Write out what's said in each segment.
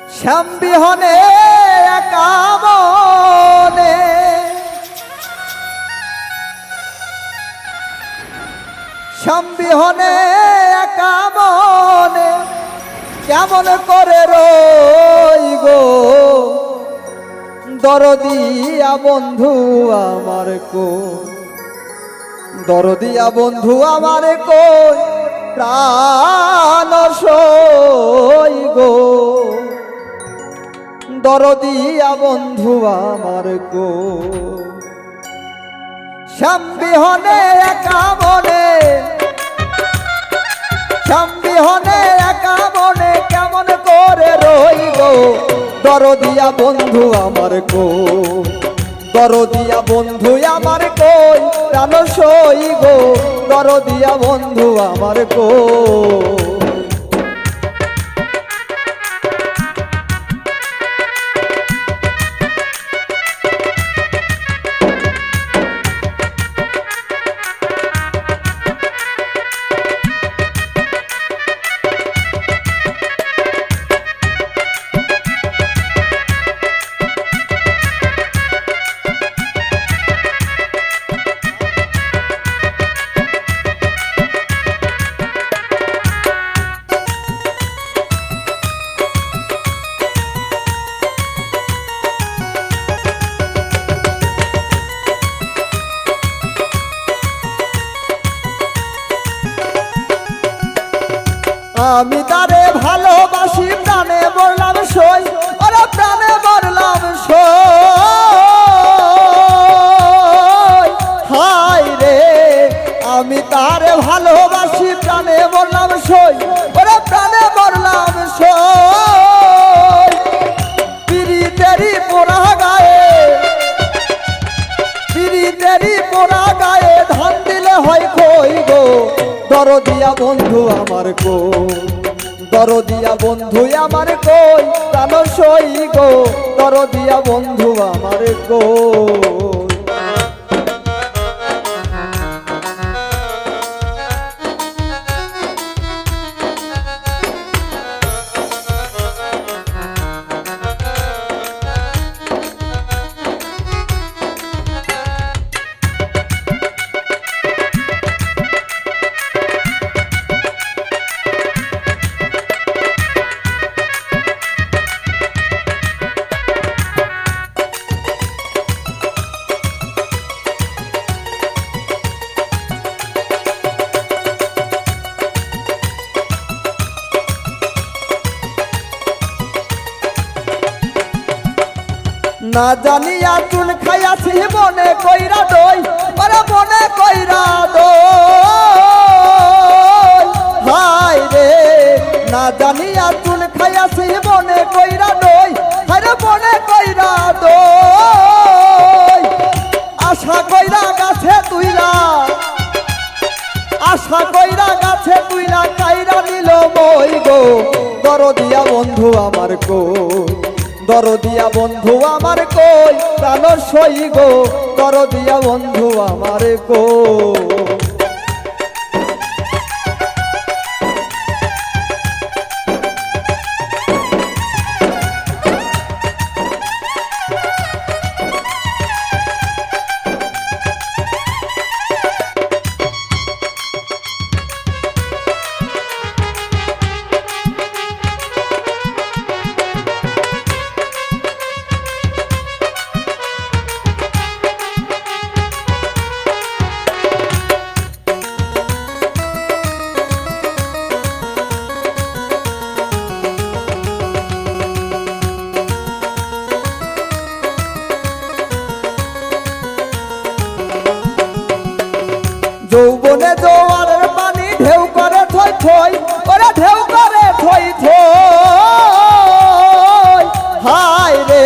শ্যাম বিহনে একা মনে শ্যাম বিহনে একা মনে কেমন করে রই গো দরদিয়া বন্ধু আমার কো দরদিয়া বন্ধু আমার কো প্রাণ সই গো দরদিয়া বন্ধু আমার কো শ্যাম বিহনে একা মনে শ্যাম বিহনে একা মনে কেমন করে রই গো দরদিয়া বন্ধু আমার কো দরদিয়া বন্ধু আমার কই প্রাণ সই গো দরদিয়া বন্ধু আমার কো আমি তারে ভালোবাসি প্রাণে বললাম সই ওরা প্রাণে বললাম সই হাই রে আমি তারে ভালোবাসি প্রাণে বললাম সই ওরা প্রাণে বললাম সই পিরিতেরি পোড়া গায়ে পিরিতেরি পোড়া গায়ে ধান দিলে হয় কই গো দরদিয়া বন্ধু আমার কো দরদিয়া বন্ধু আমার কই প্রাণ সই গো দরদিয়া বন্ধু আমার কো না জানিয়া চুল খাইয়াছি মনে কইরা দই ওরে মনে কইরা দই হাই রে না জানিয়া চুল খাইয়াছি মনে কইরা দই আরে মনে কইরা দই আশা কইরা গাছে তুইলা আশা কইরা গাছে তুইলা কাইরা নিল মই গো দরদিয়া বন্ধু আমার কো দরদিয়া বন্ধু আমার কই প্রাণ সই গো দরদিয়া বন্ধু আমার কো যৌবনে জোয়ারের পানি ঢেউ করে থই থই ওরে ঢেউ করে থই থই হাই রে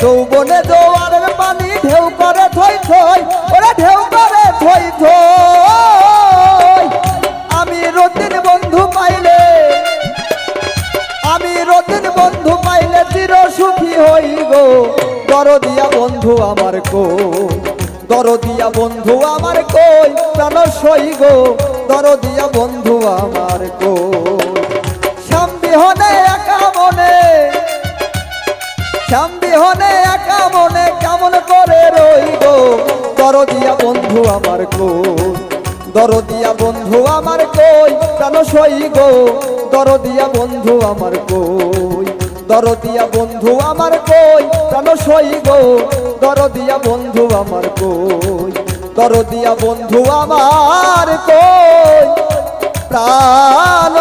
যৌবনে জোয়ারের পানি ঢেউ করে থই থই ওরে ঢেউ করে থই থই আমি রতিন বন্ধু পাইলে চির সুখী হই গো দরদিয়া বন্ধু আমার কো দরদিয়া বন্ধু আমার কই প্রাণ সই গো দরদিয়া বন্ধু আমার কই শ্যাম বিহনে একা মনে শ্যাম বিহনে একা মনে কেমন করে রই গো দরদিয়া বন্ধু আমার কই দরদিয়া বন্ধু আমার কই প্রাণ সই গো দরদিয়া বন্ধু আমার কই দরদিয়া বন্ধু আমার কই প্রাণ সই গো দরদিয়া বন্ধু আমার কই দরদিয়া বন্ধু আমার কই প্রাণ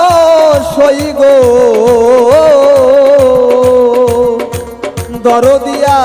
সই গো দরদিয়া